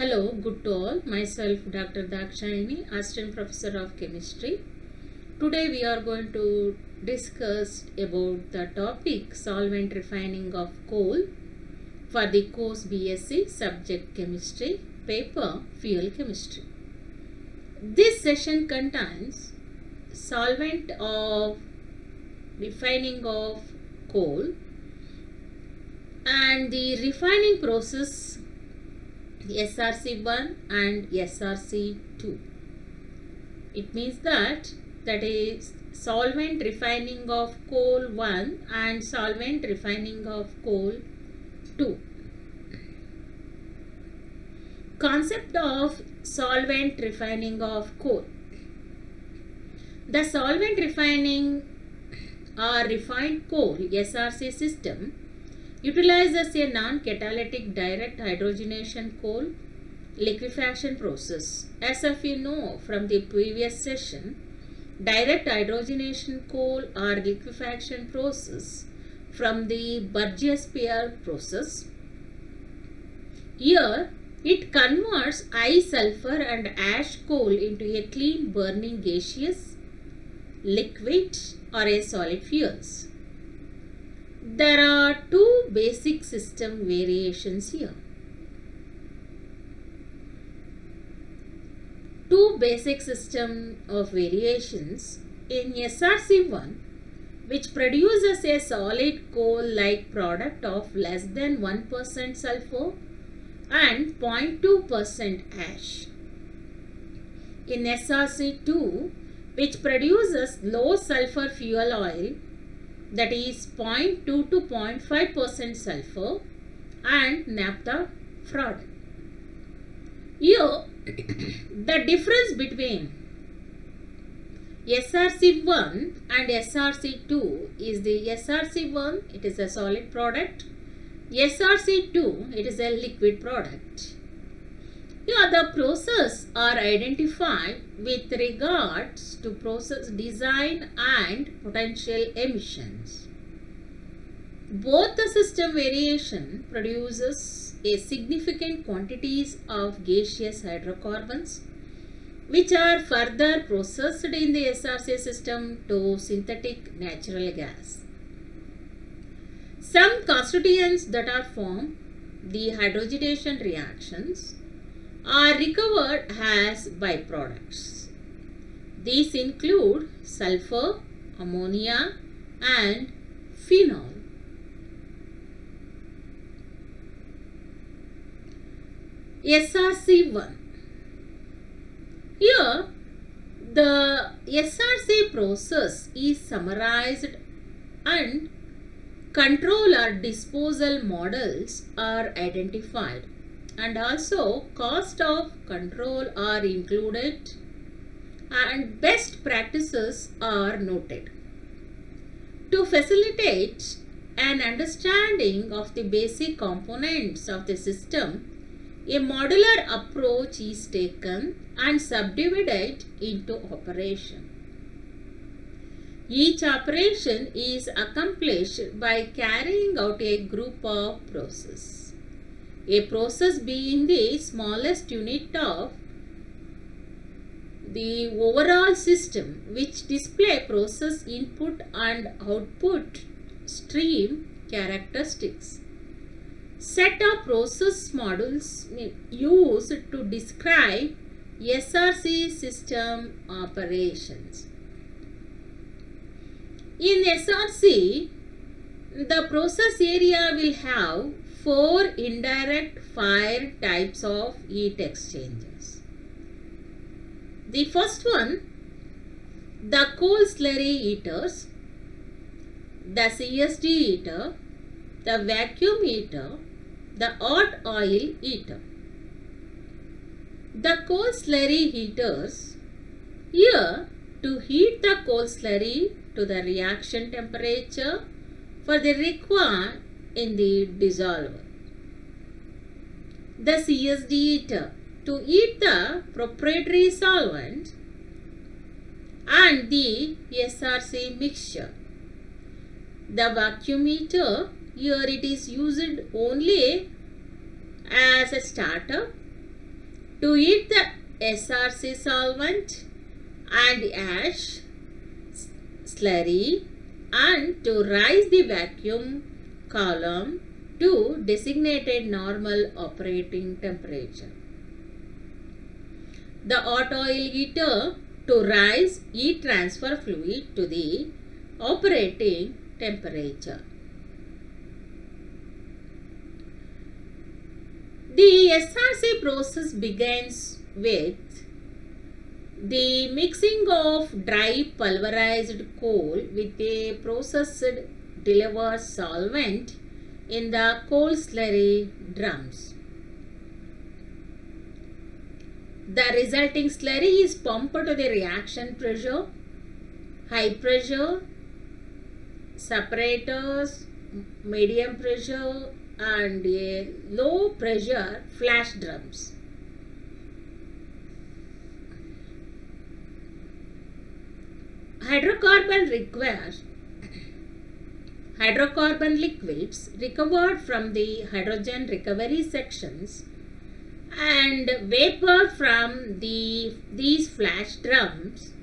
Hello, good to all. Myself, Dr. Dakshayani, Assistant Professor of Chemistry. Today we are going to discuss about the topic solvent refining of coal for the course BSc subject Chemistry, paper Fuel Chemistry. This session contains solvent of refining of coal and the refining process SRC1 and SRC2. It means that is solvent refining of coal 1 and solvent refining of coal 2. Concept of solvent refining of coal. The solvent refining or refined coal SRC system utilizes a non-catalytic direct hydrogenation coal liquefaction process. As if you know from the previous session, direct hydrogenation coal or liquefaction process from the Burgess-Pierre process. Here, it converts high sulfur and ash coal into a clean burning gaseous, liquid or a solid fuels. There are two basic system variations here. Two basic system of variations in SRC1, which produces a solid coal-like product of less than 1% sulfur and 0.2% ash. In SRC2, which produces low sulfur fuel oil, that is 0.2 to 0.5% sulfur and naphtha product. Here, the difference between SRC1 and SRC2 is the SRC1, it is a solid product. SRC2, it is a liquid product. Here, the process are identified with regards to process design and potential emissions. Both the system variation produces a significant quantities of gaseous hydrocarbons which are further processed in the SRC system to synthetic natural gas. Some constituents that are formed, the hydrogenation reactions, are recovered as byproducts. These include sulfur, ammonia and phenol. SRC1. Here, the SRC process is summarized and control or disposal models are identified. And also cost of control are included and best practices are noted. To facilitate an understanding of the basic components of the system, a modular approach is taken and subdivided into operation. Each operation is accomplished by carrying out a group of processes. A process being the smallest unit of the overall system which display process input and output stream characteristics. Set of process modules used to describe SRC system operations. In SRC, the process area will have 4 indirect fire types of heat exchangers. The first one, the coal slurry heaters, the CSD heater, the vacuum heater, the hot oil heater. The coal slurry heaters, here to heat the coal slurry to the reaction temperature for the required in the dissolver. The CSD heater to heat the proprietary solvent and the SRC mixture. The vacuum heater, here it is used only as a starter to heat the SRC solvent and ash slurry and to rise the vacuum column to designated normal operating temperature. The hot oil heater to rise heat transfer fluid to the operating temperature. The SRC process begins with the mixing of dry pulverized coal with a processed delivered solvent in the coal slurry drums. The resulting slurry is pumped to the reaction pressure, high pressure, separators, medium pressure and a low pressure flash drums. Hydrocarbon liquids recovered from the hydrogen recovery sections and vapor from these flash drums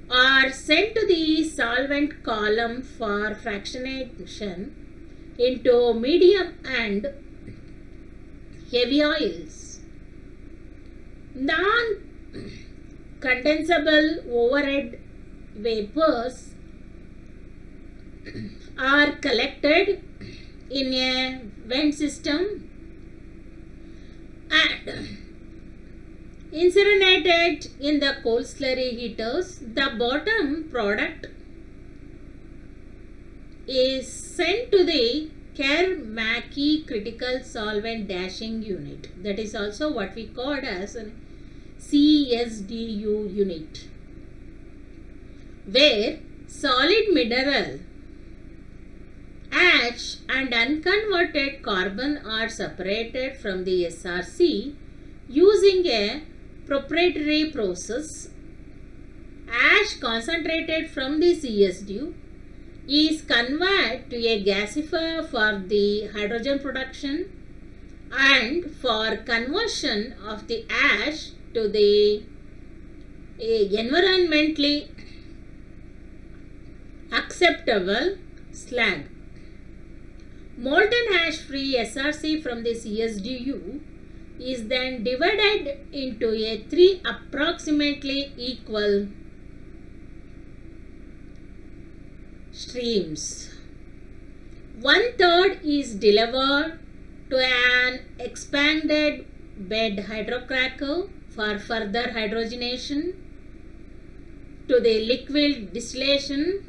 are sent to the solvent column for fractionation into medium and heavy oils. Non-condensable overhead vapors are collected in a vent system and incinerated in the coal slurry heaters. The bottom product is sent to the Kerr-Mackey critical solvent dashing unit. That is also what we called as a CSDU unit, where solid mineral ash and unconverted carbon are separated from the SRC using a proprietary process. Ash concentrated from the CSDU is converted to a gasifier for the hydrogen production and for conversion of the ash to the environmentally acceptable slag. Molten ash free SRC from the CSDU is then divided into a 3 approximately equal streams. 1/3 is delivered to an expanded bed hydrocracker for further hydrogenation to the liquid distillation,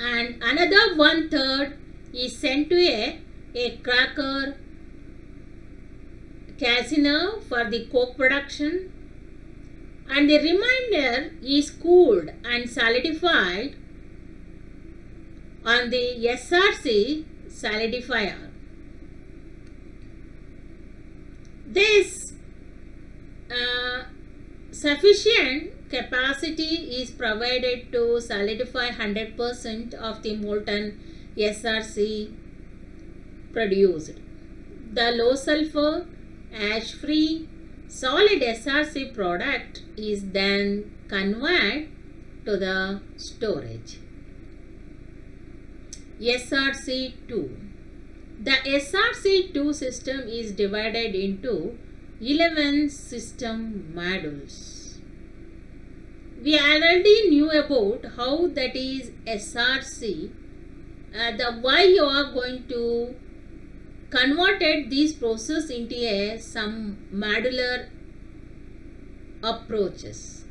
and another 1/3 is sent to a cracker calciner for the coke production, and the remainder is cooled and solidified on the SRC solidifier. This sufficient capacity is provided to solidify 100% of the molten SRC produced. The low sulfur, ash free, solid SRC product is then conveyed to the storage. SRC2. The SRC2 system is divided into 11 system modules. We already knew about how that is SRC, the why you are going to converted these process into some modular approaches.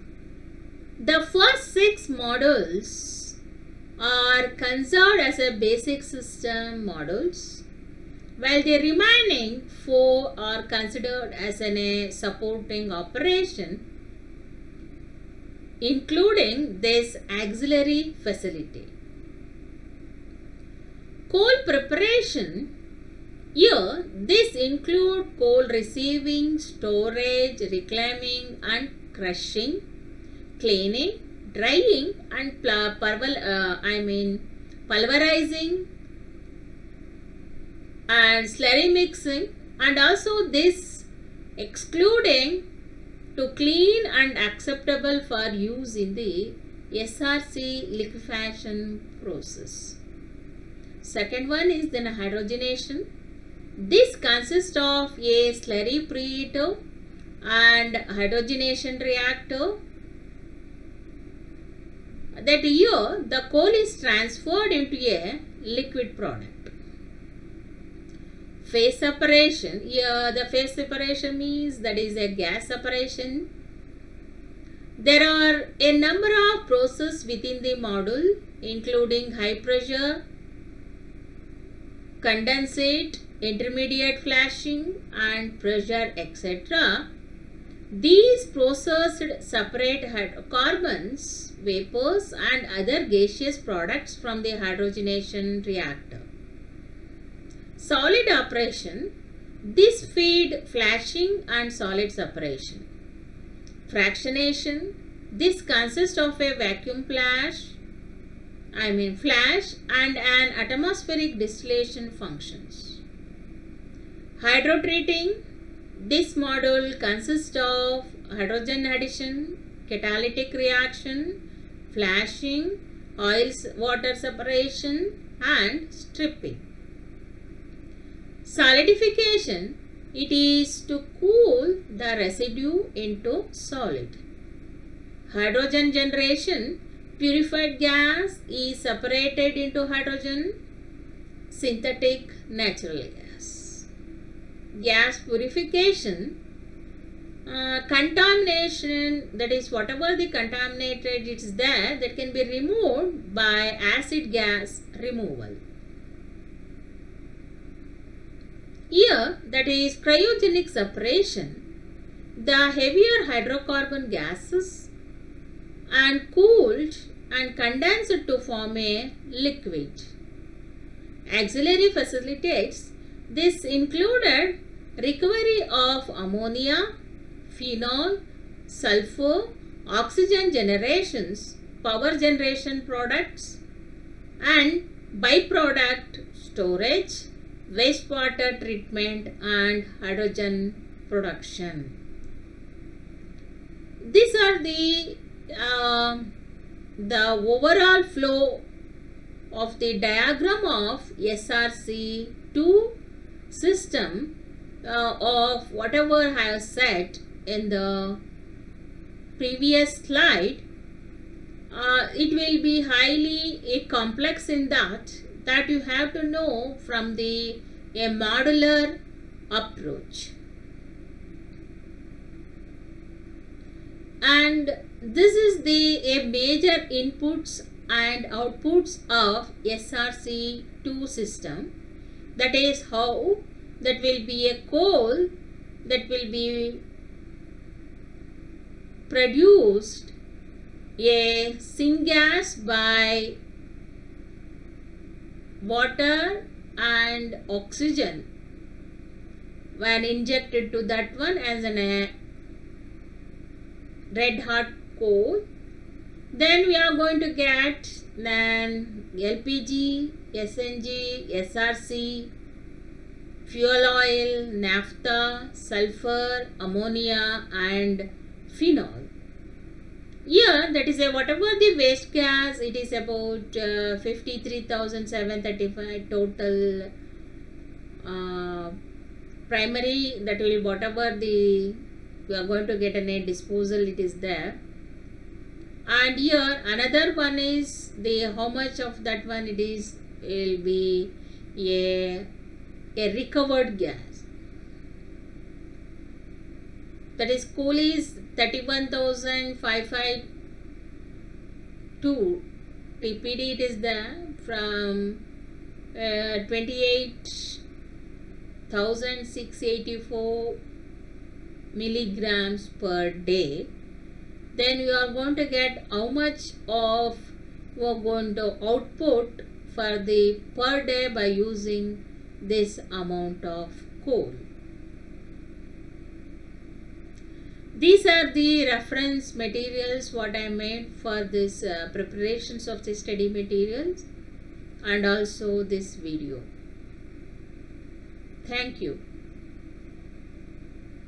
The first 6 modules are considered as a basic system modules, while the remaining 4 are considered as a supporting operation, including this auxiliary facility. Coal preparation. Here, this includes coal receiving, storage, reclaiming and crushing, cleaning, drying and pulverizing and slurry mixing and also this excluding to clean and acceptable for use in the SRC liquefaction process. Second one is then hydrogenation. This consists of a slurry preheater and hydrogenation reactor. That here the coal is transferred into a liquid product. Phase separation. Here the phase separation means that is a gas separation. There are a number of processes within the module including high pressure, condensate, intermediate flashing and pressure etc. These processed separate hydrocarbons, vapors and other gaseous products from the hydrogenation reactor. Solid operation. This feed flashing and solid separation. Fractionation. This consists of a vacuum flash and an atmospheric distillation functions. Hydrotreating. This module consists of hydrogen addition, catalytic reaction, flashing, oil-water separation and stripping. Solidification. It is to cool the residue into solid. Hydrogen generation. Purified gas is separated into hydrogen, synthetic, natural gas. Gas purification. Contamination, that is whatever the contaminated is there, that can be removed by acid gas removal. Here, that is cryogenic separation. The heavier hydrocarbon gases and cooled and condensed to form a liquid. Auxiliary facilitates. This included recovery of ammonia, phenol, sulfur, oxygen generations, power generation products and byproduct storage, wastewater treatment and hydrogen production. These are the overall flow of the diagram of SRC2 system of whatever I have said in the previous slide. It will be highly complex in that you have to know from a modular approach. And this is a major inputs and outputs of SRC2 system. That is how that will be a coal that will be produced a syngas by water and oxygen when injected to that one as a red hot coal. Then we are going to get then LPG, SNG, SRC, fuel oil, naphtha, sulfur, ammonia and phenol. Here that is whatever the waste gas, it is about 53,735 total primary, that will whatever we are going to get a disposal, it is there. And here another one is how much of that one it will be a recovered gas. That is coal is 31,552 TPD, it is there from 28,684 milligrams per day. Then we are going to get how much of we are going to output for the per day by using this amount of coal. These are the reference materials what I made for this preparations of the study materials and also this video. Thank you.